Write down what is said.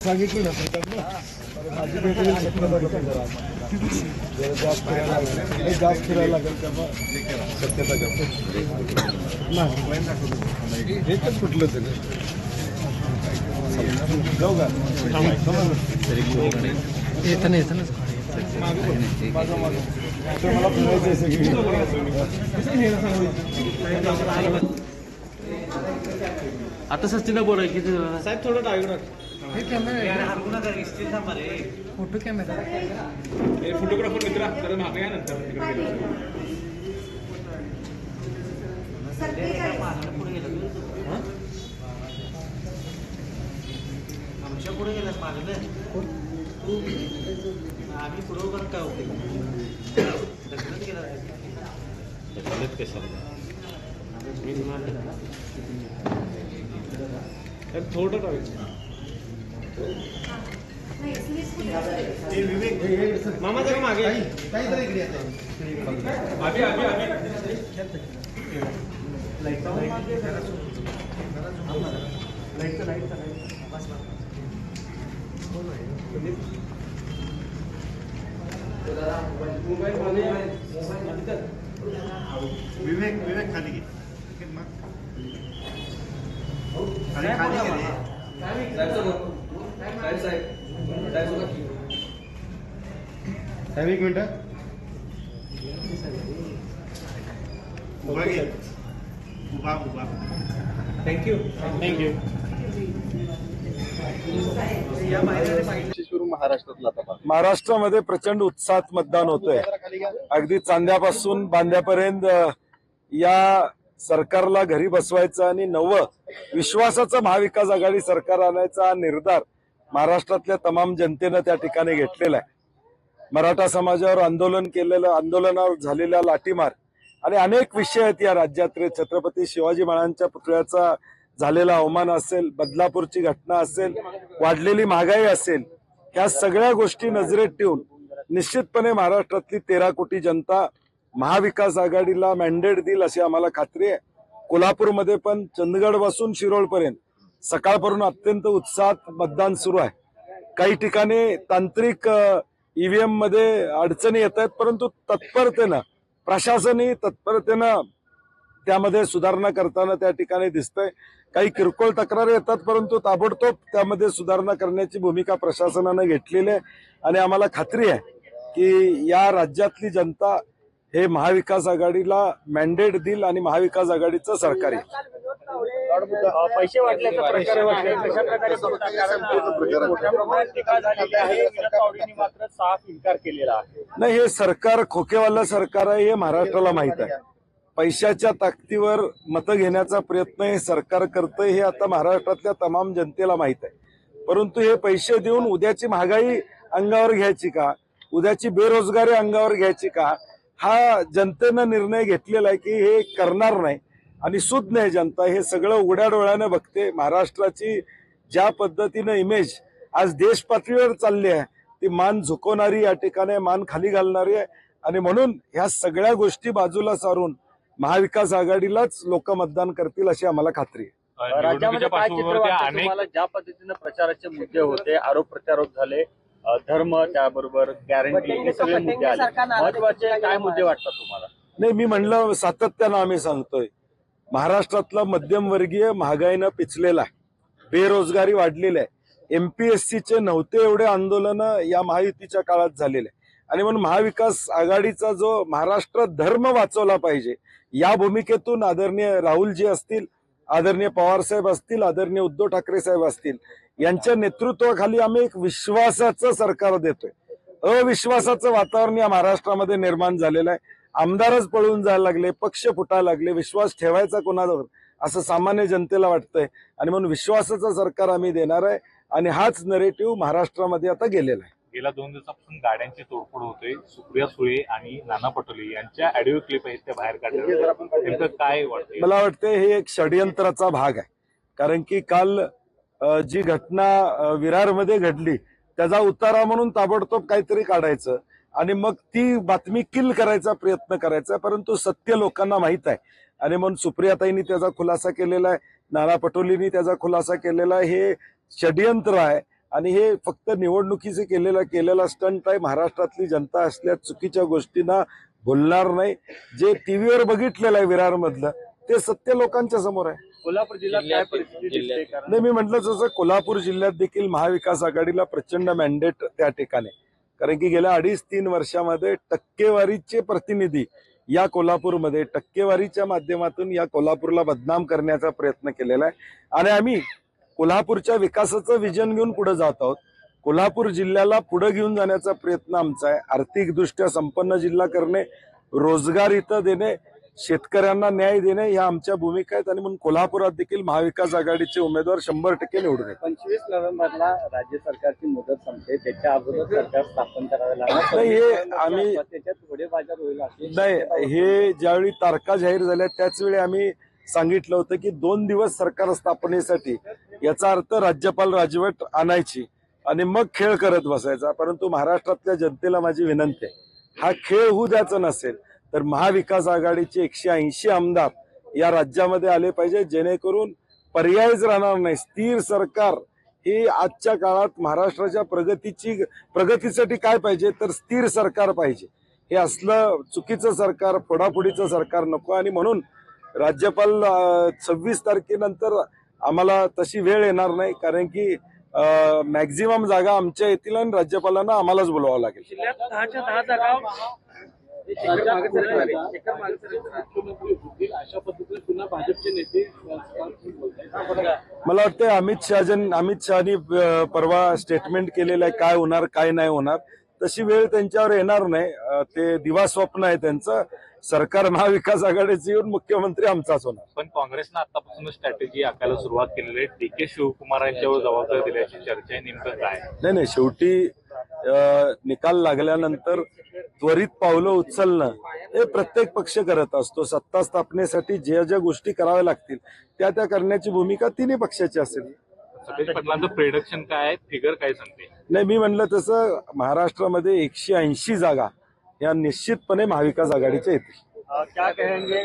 सांगितलं ना सरकारनं माझी भेटेल जास्त फिरायला लागेल तेव्हा शक्यता नाही एकच कुठलं तरी जाऊ का येताना मला फिरायचं सगळी आता सस्तीला बोलाय की साहेब थोडं डायव्हर फोटो कॅमेरा फोटोग्राफर मित्र मागे या नंतर आमच्या पुढे गेला मागलं आम्ही पुढे करून काय होते ढकलत गेला ढकलत कशाला थोडं मामा जरा मागे विवेक खाली घे साहेब एक मिनिट थँक्यू महाराष्ट्रामध्ये प्रचंड उत्साहात मतदान होतंय. अगदी चांद्यापासून बांद्यापर्यंत या सरकारला घरी बसवायचं आणि नवं विश्वासाचं महाविकास आघाडी सरकार आणायचा निर्धार महाराष्ट्रातल्या तमाम जनतेनं त्या ठिकाणी घेतलेला आहे. मराठा समाजावर आंदोलनावर झालेला लाठीमार आणि अनेक विषय आहेत या राज्यात. छत्रपती शिवाजी महाराजांच्या पुतळ्याचा झालेला अवमान असेल, बदलापूरची घटना असेल, वाढलेली महागाई असेल, ह्या सगळ्या गोष्टी नजरेत ठेवून निश्चितपणे महाराष्ट्रातली 13 कोटी जनता महाविकास आघाडीला मॅन्डेट देईल अशी आम्हाला खात्री आहे. कोल्हापूरमध्ये पण चंदगडपासून शिरोळपर्यंत सकाळपासून अत्यंत उत्साहात मतदान सुरू आहे. काही ठिकाणी तांत्रिक ईव्हीएम मध्ये अडचणी येत आहेत, परंतु तत्परतेनं प्रशासनही तत्परतेनं त्यामध्ये सुधारणा करताना त्या ठिकाणी दिसतंय. काही किरकोळ तक्रारी येतात, परंतु ताबडतोब त्यामध्ये सुधारणा करण्याची भूमिका प्रशासनानं घेतलेली आहे आणि आम्हाला खात्री आहे की या राज्यातली जनता हे महाविकास आघाडीला मॅन्डेट देईल आणि महाविकास आघाडीचं सरकार येईल. पैसे वाटल्याचा प्रकार कशा प्रकारे मात्र साफ इन्कार केलेला आहे. नाही, हे सरकार खोकेवाला सरकार आहे हे महाराष्ट्राला माहित आहे. पैशाच्या ताकदीवर मतं घेण्याचा प्रयत्न हे सरकार करतंय हे आता महाराष्ट्रातल्या तमाम जनतेला माहित आहे. परंतु हे पैसे देऊन उद्याची महागाई अंगावर घ्यायची का, उद्याची बेरोजगारी अंगावर घ्यायची का, हा जनतेनं निर्णय घेतलेला आहे की हे करणार नाही. आणि सुज्ञ आहे जनता, हे सगळं उघड्या डोळ्याने बघते. महाराष्ट्राची ज्या पद्धतीनं इमेज आज देश पातळीवर चालली आहे ती मान झुकवणारी, या ठिकाणी मान खाली घालणारी आहे. आणि म्हणून ह्या सगळ्या गोष्टी बाजूला सारून महाविकास आघाडीलाच लोक मतदान करतील अशी आम्हाला खात्री आहे. राज्यामध्ये काय चित्र वाटतं तुम्हाला? ज्या पद्धतीने प्रचाराचे मुद्दे होते, आरोप प्रत्यारोप झाले, धर्म त्याबरोबर गॅरंटी, हे सगळे मुद्दे आले, महत्वाचे काय मुद्दे वाटतात तुम्हाला? नाही, मी म्हणलं सातत्यानं आम्ही सांगतोय महाराष्ट्रातला मध्यमवर्गीय महागाईनं पिचलेला आहे, बेरोजगारी वाढलेली आहे. एमपीएससीचे नव्हते एवढे आंदोलन या महायुतीच्या काळात झालेले आहे. आणि म्हणून महाविकास आघाडीचा जो महाराष्ट्र धर्म वाचवला पाहिजे या भूमिकेतून आदरणीय राहुलजी असतील, आदरणीय पवार साहेब असतील, आदरणीय उद्धव ठाकरे साहेब असतील, यांच्या नेतृत्वाखाली आम्ही एक विश्वासाचं सरकार देतोय. अविश्वासाचं वातावरण या महाराष्ट्रामध्ये निर्माण झालेलं आहे. आमदारच पळून जायला लागले, पक्ष फुटायला लागले, विश्वास ठेवायचा कोणावर असं सामान्य जनतेला वाटतंय. आणि म्हणून विश्वासाचं सरकार आम्ही देणार आहे आणि हाच नरेटिव्ह महाराष्ट्रामध्ये आता गेलेला आहे. गेल्या 2 दिवसापासून गाड्यांची तोडफोड होते. सुप्रिया सुळे आणि नाना पटोले यांच्या ऑडिओ क्लिप आहेत त्या बाहेर काढल्या, नेमकं काय वाटतं? मला वाटतं हे एक षडयंत्राचा भाग आहे. कारण की काल जी घटना विरारमध्ये घडली त्याचा उतारा म्हणून ताबडतोब काहीतरी काढायचं आणि मग ती बातमी किल करायचा प्रयत्न करायचा. परंतु सत्य लोकांना माहित आहे आणि म्हणून सुप्रियाताईंनी त्याचा खुलासा केलेला आहे, नाना पटोलेंनी त्याचा खुलासा केलेला आहे. हे षडयंत्र आहे आणि हे फक्त निवडणुकीचे केलेला स्टंट आहे. महाराष्ट्रातली जनता असल्या चुकीच्या गोष्टींना बोलणार नाही. जे टीव्हीवर बघितलेलं आहे विरारमधलं ते सत्य लोकांच्या समोर आहे. कोल्हापूर जिल्ह्यात काय परिस्थिती दिसते? कारण नाही, मी म्हटलं जसं कोल्हापूर जिल्ह्यात देखील महाविकास आघाडीला प्रचंड मॅन्डेट त्या ठिकाणी, कारण की गेल्या 2.5-3 वर्षामध्ये टक्केवारीचे प्रतिनिधी या कोल्हापूरमध्ये टक्केवारीच्या माध्यमातून या कोल्हापूरला बदनाम करण्याचा प्रयत्न केलेला आहे. आणि आम्ही कोल्हापूरच्या विकासाचं विजन घेऊन पुढे जात आहोत. कोल्हापूर जिल्ह्याला पुढे घेऊन जाण्याचा प्रयत्न आमचा आहे. आर्थिकदृष्ट्या संपन्न जिल्हा करणे, रोजगार इथं देणे, शेतकऱ्यांना न्याय देणे या आमच्या भूमिका आहेत. आणि म्हणून कोल्हापुरात देखील महाविकास आघाडीचे उमेदवार 100% निवडून येतात. 25 नोव्हेंबरला राज्य सरकारची मुदत संपते, त्याच्या अगोदर सरकार स्थापन करावे लागणार. नाही, हे आम्ही त्याच्यात थोडे बाजार होईल असे नाही, हे ज्यावेळी तारखा जाहीर झाल्या त्याच वेळी आम्ही सांगितलं होतं की 2 दिवस सरकार स्थापनेसाठी, याचा अर्थ राज्यपाल राजवट आणायची आणि मग खेळ करत बसायचा. परंतु महाराष्ट्रातल्या जनतेला माझी विनंती आहे, हा खेळ होऊ द्यायचा नसेल तर महाविकास आघाडीचे 180 आमदार या राज्यामध्ये आले पाहिजे, जेणेकरून पर्यायच राहणार नाही. स्थिर सरकार ही आजच्या काळात महाराष्ट्राच्या प्रगतीसाठी काय पाहिजे तर स्थिर सरकार पाहिजे. हे असलं चुकीचं सरकार, फोडाफोडीचं सरकार नको. आणि म्हणून राज्यपाल 26 तारखेनंतर आम्हाला तशी वेळ येणार नाही, कारण की मॅक्झिमम जागा आमच्या येतील आणि राज्यपालांना आम्हालाच बोलवावं लागेल. जिल्ह्यात 10च्या 10 जागा अशा पद्धतीने पुन्हा भाजपचे नेते मला वाटतं अमित शहानी परवा स्टेटमेंट केलेलं आहे काय होणार काय नाही होणार. तशी वेळ त्यांच्यावर येणार नाही. ते दिवास्वप्न आहे त्यांचं. सरकार महाविकास आघाडीचे येऊन मुख्यमंत्री आमचाच होणार. पण काँग्रेसनं आतापासूनच स्ट्रॅटेजी आखायला सुरुवात केलेली आहे. डी.के. शिवकुमार यांच्यावर जबाबदारी दिल्याची चर्चा आहे. नेमकं काय? नाही, शेवटी निकाल लागल्यानंतर त्वरित पावलं उचलणं हे प्रत्येक पक्ष करत असतो. सत्ता स्थापनेसाठी ज्या गोष्टी कराव्या लागतील त्या करण्याची भूमिका तिन्ही पक्षाची असेल. सतेज पाटलांचं प्रिडक्शन काय आहे, फिगर काय सांगते? नाही, मी म्हणलं तसं महाराष्ट्रामध्ये 180 जागा या निश्चितपणे महाविकास आघाडीच्या येतील. क्या कहेंगे